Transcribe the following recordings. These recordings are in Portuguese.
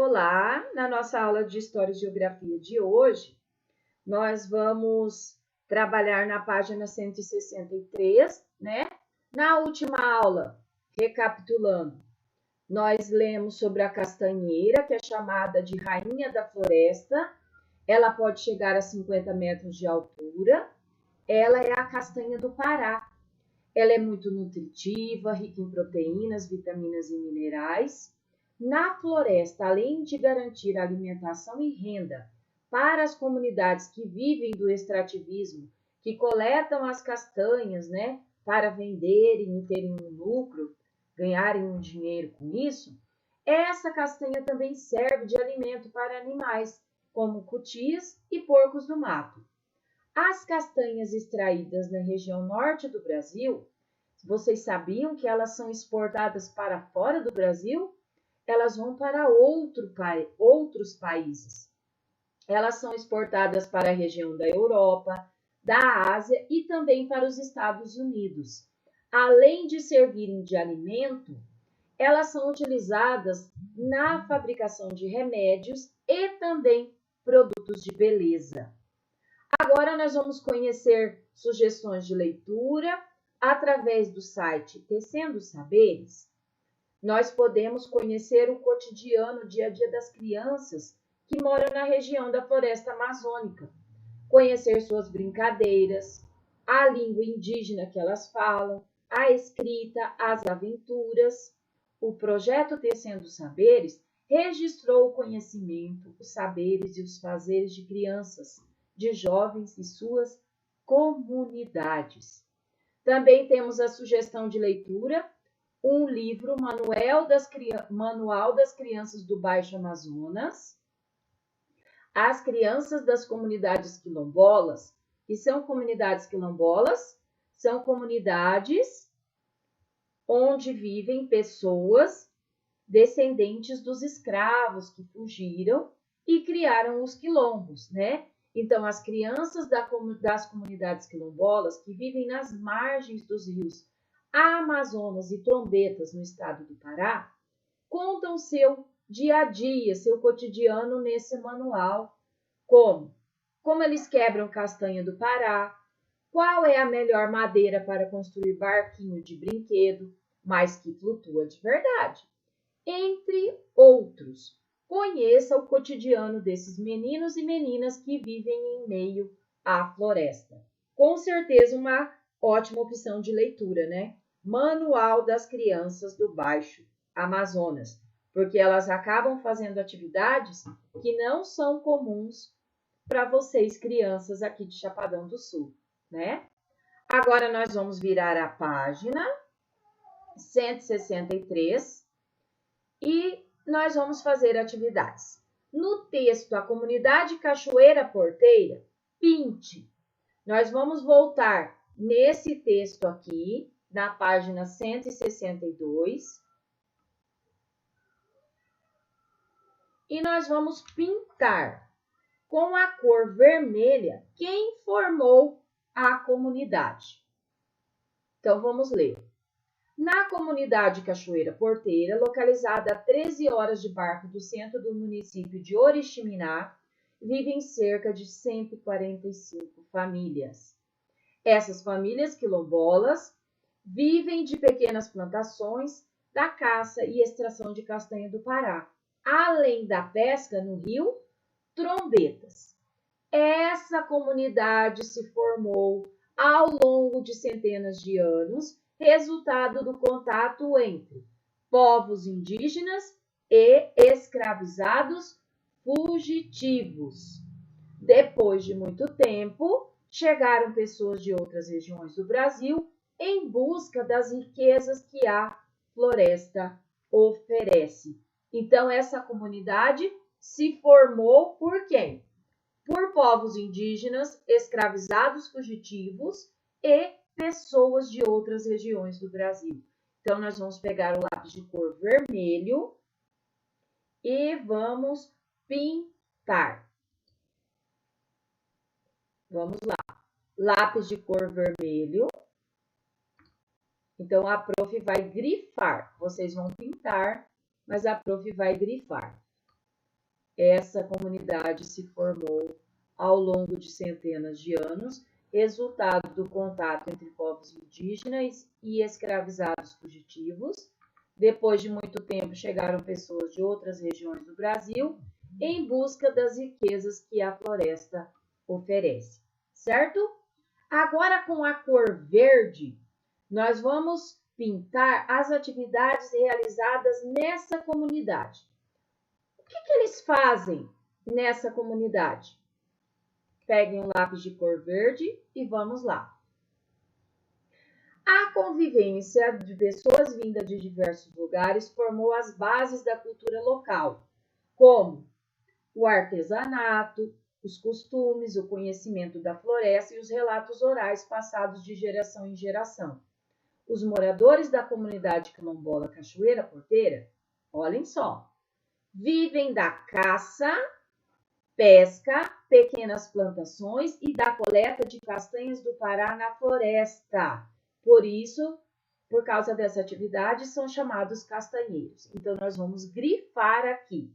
Olá! Na nossa aula de História e Geografia de hoje, nós vamos trabalhar na página 163, né? Na última aula, recapitulando, nós lemos sobre a castanheira, que é chamada de rainha da floresta. Ela pode chegar a 50 metros de altura. Ela é a castanha do Pará. Ela é muito nutritiva, rica em proteínas, vitaminas e minerais. Na floresta, além de garantir alimentação e renda para as comunidades que vivem do extrativismo, que coletam as castanhas, né, para venderem e terem um lucro, ganharem um dinheiro com isso, essa castanha também serve de alimento para animais, como cutis e porcos do mato. As castanhas extraídas na região norte do Brasil, vocês sabiam que elas são exportadas para fora do Brasil? Elas vão para outros países. Elas são exportadas para a região da Europa, da Ásia e também para os Estados Unidos. Além de servirem de alimento, elas são utilizadas na fabricação de remédios e também produtos de beleza. Agora nós vamos conhecer sugestões de leitura através do site Tecendo Saberes. Nós podemos conhecer o cotidiano, o dia a dia das crianças que moram na região da floresta amazônica, conhecer suas brincadeiras, a língua indígena que elas falam, a escrita, as aventuras. O projeto Tecendo Saberes registrou o conhecimento, os saberes e os fazeres de crianças, de jovens e suas comunidades. Também temos a sugestão de leitura, um livro, Manual das Crianças do Baixo Amazonas. As crianças das comunidades quilombolas, que são comunidades quilombolas, são comunidades onde vivem pessoas descendentes dos escravos que fugiram e criaram os quilombos, né? Então, as crianças das comunidades quilombolas que vivem nas margens dos rios Amazonas e Trombetas, no estado do Pará, contam seu dia a dia, seu cotidiano nesse manual. Como eles quebram castanha do Pará, qual é a melhor madeira para construir barquinho de brinquedo, mas que flutua de verdade, entre outros. Conheça o cotidiano desses meninos e meninas que vivem em meio à floresta. Com certeza uma ótima opção de leitura, né? Manual das Crianças do Baixo Amazonas, porque elas acabam fazendo atividades que não são comuns para vocês, crianças aqui de Chapadão do Sul, né? Agora nós vamos virar a página 163 e nós vamos fazer atividades. No texto, a comunidade Cachoeira Porteira, pinte. Nós vamos voltar nesse texto aqui, na página 162. E nós vamos pintar com a cor vermelha quem formou a comunidade. Então, vamos ler. Na comunidade Cachoeira Porteira, localizada a 13 horas de barco do centro do município de Oriximiná, vivem cerca de 145 famílias. Essas famílias quilombolas vivem de pequenas plantações, da caça e extração de castanha do Pará, além da pesca no rio Trombetas. Essa comunidade se formou ao longo de centenas de anos, resultado do contato entre povos indígenas e escravizados fugitivos. Depois de muito tempo, chegaram pessoas de outras regiões do Brasil em busca das riquezas que a floresta oferece. Então, essa comunidade se formou por quem? Por povos indígenas, escravizados fugitivos e pessoas de outras regiões do Brasil. Então, nós vamos pegar o lápis de cor vermelho e vamos pintar. Vamos lá. Lápis de cor vermelho. Então, a prof vai grifar. Vocês vão pintar, mas a prof vai grifar. essa comunidade se formou ao longo de centenas de anos, resultado do contato entre povos indígenas e escravizados fugitivos. Depois de muito tempo, chegaram pessoas de outras regiões do Brasil em busca das riquezas que a floresta oferece, certo? Agora, com a cor verde, nós vamos pintar as atividades realizadas nessa comunidade. O que eles fazem nessa comunidade? Peguem um lápis de cor verde e vamos lá. A convivência de pessoas vindas de diversos lugares formou as bases da cultura local, como o artesanato, os costumes, o conhecimento da floresta e os relatos orais passados de geração em geração. Os moradores da comunidade quilombola Cachoeira Porteira, olhem só, vivem da caça, pesca, pequenas plantações e da coleta de castanhas do Pará na floresta. Por isso, por causa dessa atividade, são chamados castanheiros. Então, nós vamos grifar aqui.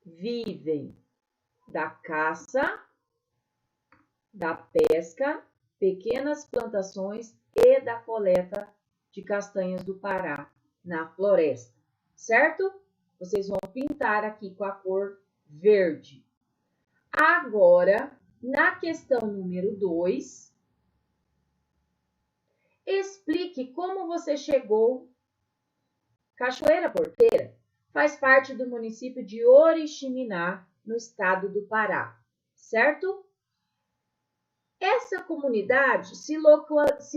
Vivem da caça, da pesca, pequenas plantações e da coleta de castanhas do Pará na floresta, certo? Vocês vão pintar aqui com a cor verde. Agora, na questão número 2, explique como você chegou. Cachoeira Porteira faz parte do município de Oriximiná, no estado do Pará, certo? Essa comunidade se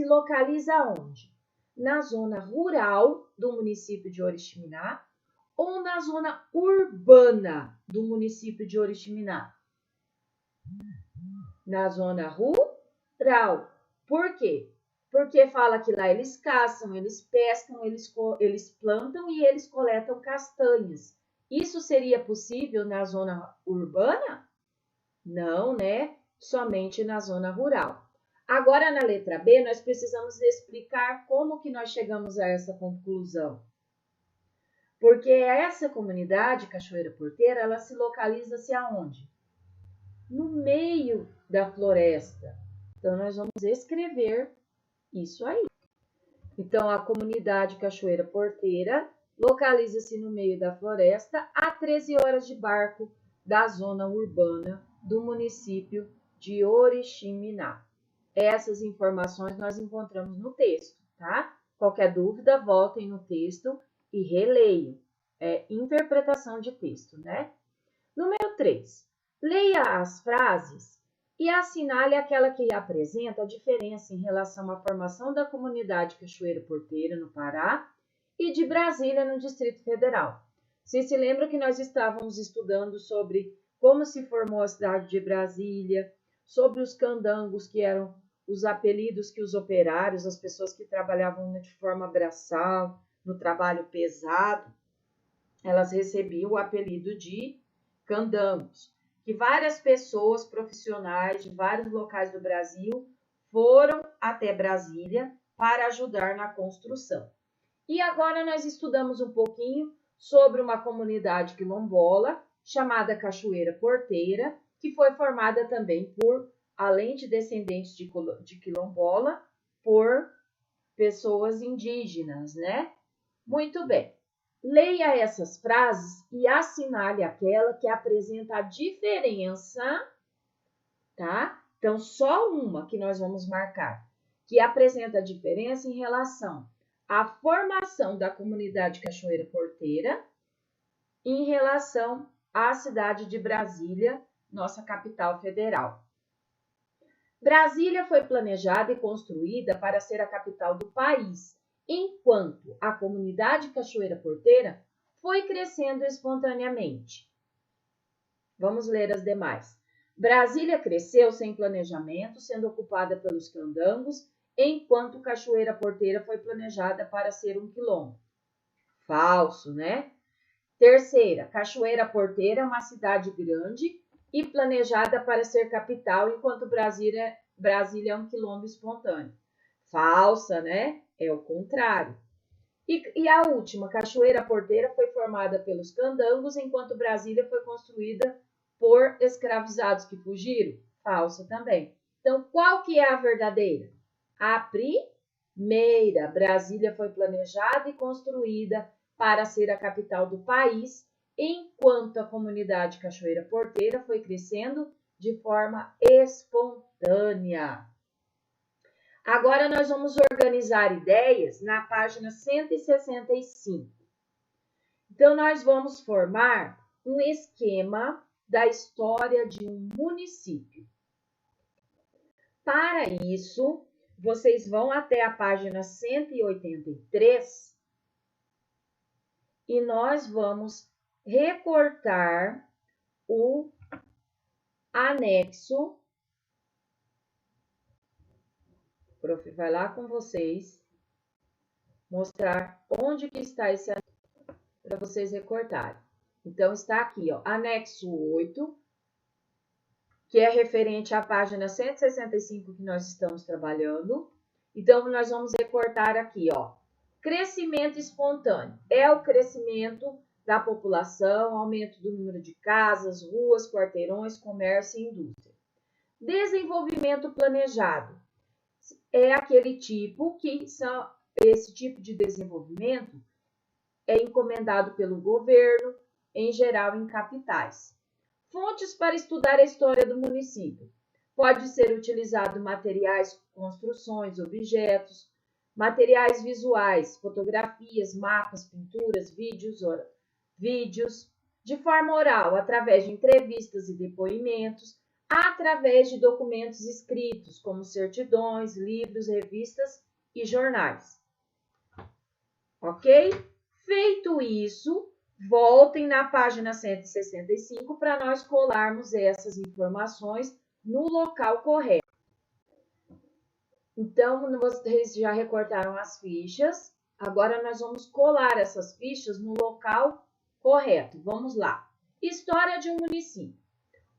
localiza onde? Na zona rural do município de Oriximiná ou na zona urbana do município de Oriximiná? Na zona rural. Por quê? Porque fala que lá eles caçam, eles pescam, eles plantam e eles coletam castanhas. Isso seria possível na zona urbana? Não, né? Somente na zona rural. Agora, na letra B, nós precisamos explicar como que nós chegamos a essa conclusão. Porque essa comunidade, Cachoeira Porteira, ela se localiza-se aonde? No meio da floresta. Então, nós vamos escrever isso aí. Então, a comunidade Cachoeira Porteira localiza-se no meio da floresta a 13 horas de barco da zona urbana do município de Oriximiná. Essas informações nós encontramos no texto, tá? Qualquer dúvida, voltem no texto e releiam. É interpretação de texto, né? Número 3. Leia as frases e assinale aquela que apresenta a diferença em relação à formação da comunidade Cachoeira Porteira, no Pará, e de Brasília, no Distrito Federal. Vocês se lembram que nós estávamos estudando sobre como se formou a cidade de Brasília, sobre os candangos, que eram os apelidos que os operários, as pessoas que trabalhavam de forma braçal, no trabalho pesado, elas recebiam o apelido de candangos. Que várias pessoas profissionais de vários locais do Brasil foram até Brasília para ajudar na construção. E agora nós estudamos um pouquinho sobre uma comunidade quilombola chamada Cachoeira Porteira, que foi formada também por, além de descendentes de quilombola, por pessoas indígenas, né? Muito bem. Leia essas frases e assinale aquela que apresenta a diferença, tá? Então, só uma que nós vamos marcar, que apresenta a diferença em relação à formação da comunidade Cachoeira Porteira em relação à cidade de Brasília, nossa capital federal. Brasília foi planejada e construída para ser a capital do país, enquanto a comunidade Cachoeira Porteira foi crescendo espontaneamente. Vamos ler as demais. Brasília cresceu sem planejamento, sendo ocupada pelos candangos, enquanto Cachoeira Porteira foi planejada para ser um quilombo. Falso, né? Terceira, Cachoeira Porteira é uma cidade grande e planejada para ser capital, enquanto Brasília é um quilombo espontâneo. Falsa, né? É o contrário. E a última, Cachoeira Porteira, foi formada pelos candangos, enquanto Brasília foi construída por escravizados que fugiram? Falsa também. Então, qual que é a verdadeira? A primeira. Brasília foi planejada e construída para ser a capital do país, enquanto a comunidade Cachoeira Porteira foi crescendo de forma espontânea. Agora nós vamos organizar ideias na página 165. Então, nós vamos formar um esquema da história de um município. Para isso, vocês vão até a página 183 e nós vamos recortar o anexo. O prof vai lá com vocês mostrar onde que está esse anexo para vocês recortarem. Então, está aqui, ó, anexo 8, que é referente à página 165 que nós estamos trabalhando. Então, nós vamos recortar aqui, ó, crescimento espontâneo. É o crescimento da população, aumento do número de casas, ruas, quarteirões, comércio e indústria. Desenvolvimento planejado. É aquele tipo esse tipo de desenvolvimento é encomendado pelo governo, em geral em capitais. Fontes para estudar a história do município. Pode ser utilizado materiais, construções, objetos, materiais visuais, fotografias, mapas, pinturas, vídeos, de forma oral, através de entrevistas e depoimentos, através de documentos escritos, como certidões, livros, revistas e jornais. Ok? Feito isso, voltem na página 165 para nós colarmos essas informações no local correto. Então, vocês já recortaram as fichas. Agora, nós vamos colar essas fichas no local correto. Vamos lá. História de um município.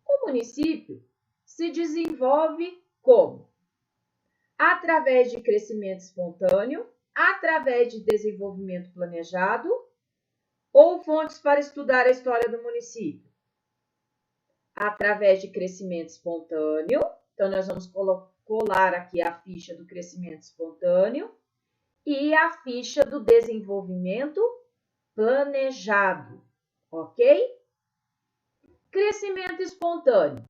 O município se desenvolve como? Através de crescimento espontâneo, através de desenvolvimento planejado, ou fontes para estudar a história do município? Através de crescimento espontâneo. Então, nós vamos colar aqui a ficha do crescimento espontâneo e a ficha do desenvolvimento planejado, ok? Crescimento espontâneo.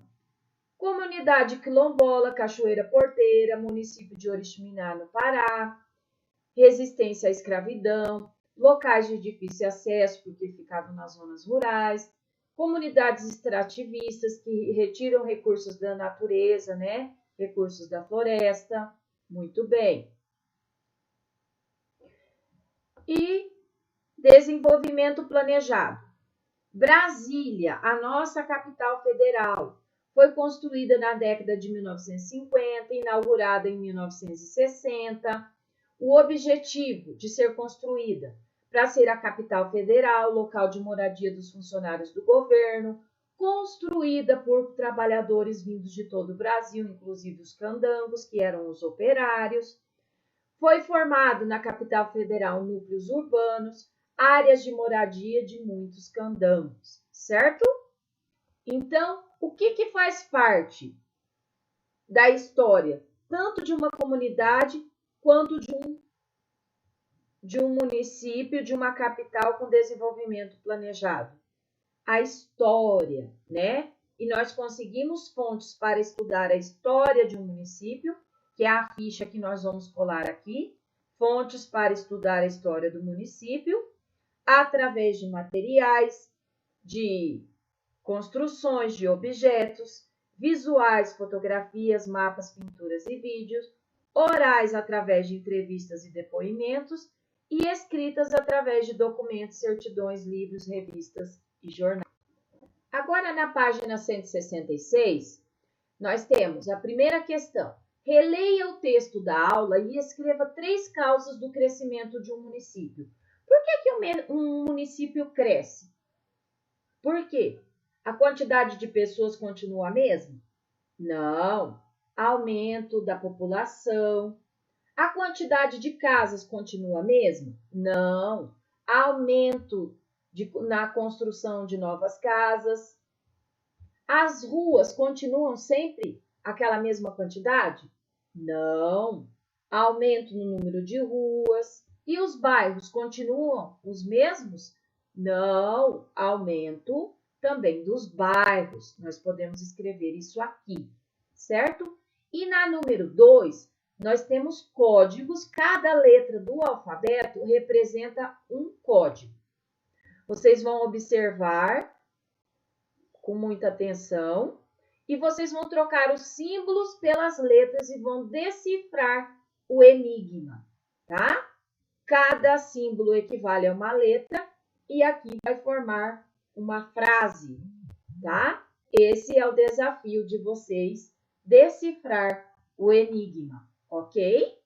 Comunidade quilombola, Cachoeira Porteira, município de Oriximiná, no Pará. Resistência à escravidão, locais de difícil acesso, porque ficavam nas zonas rurais, comunidades extrativistas que retiram recursos da natureza, né? Recursos da floresta. Muito bem. E desenvolvimento planejado. Brasília, a nossa capital federal, foi construída na década de 1950, inaugurada em 1960. O objetivo de ser construída para ser a capital federal, local de moradia dos funcionários do governo, construída por trabalhadores vindos de todo o Brasil, inclusive os candangos, que eram os operários. Foi formado na capital federal núcleos urbanos, áreas de moradia de muitos candangos, certo? Então, o que faz parte da história, tanto de uma comunidade quanto de um município, de uma capital com desenvolvimento planejado? A história, né? E nós conseguimos fontes para estudar a história de um município, que é a ficha que nós vamos colar aqui. Fontes para estudar a história do município, através de materiais, de construções, de objetos, visuais, fotografias, mapas, pinturas e vídeos, orais através de entrevistas e depoimentos, e escritas através de documentos, certidões, livros, revistas e jornais. Agora, na página 166, nós temos a primeira questão. Releia o texto da aula e escreva 3 causas do crescimento de um município. Por que um município cresce? Por quê? A quantidade de pessoas continua a mesma? Não. Aumento da população, A quantidade de casas continua a mesma? Não. Aumento na construção de novas casas. As ruas continuam sempre aquela mesma quantidade? Não. Aumento no número de ruas. E os bairros continuam os mesmos? Não. Aumento também dos bairros. Nós podemos escrever isso aqui, certo? E na número 2, nós temos códigos. Cada letra do alfabeto representa um código. Vocês vão observar com muita atenção e vocês vão trocar os símbolos pelas letras e vão decifrar o enigma, tá? Cada símbolo equivale a uma letra e aqui vai formar uma frase, tá? Esse é o desafio de vocês decifrar o enigma, ok?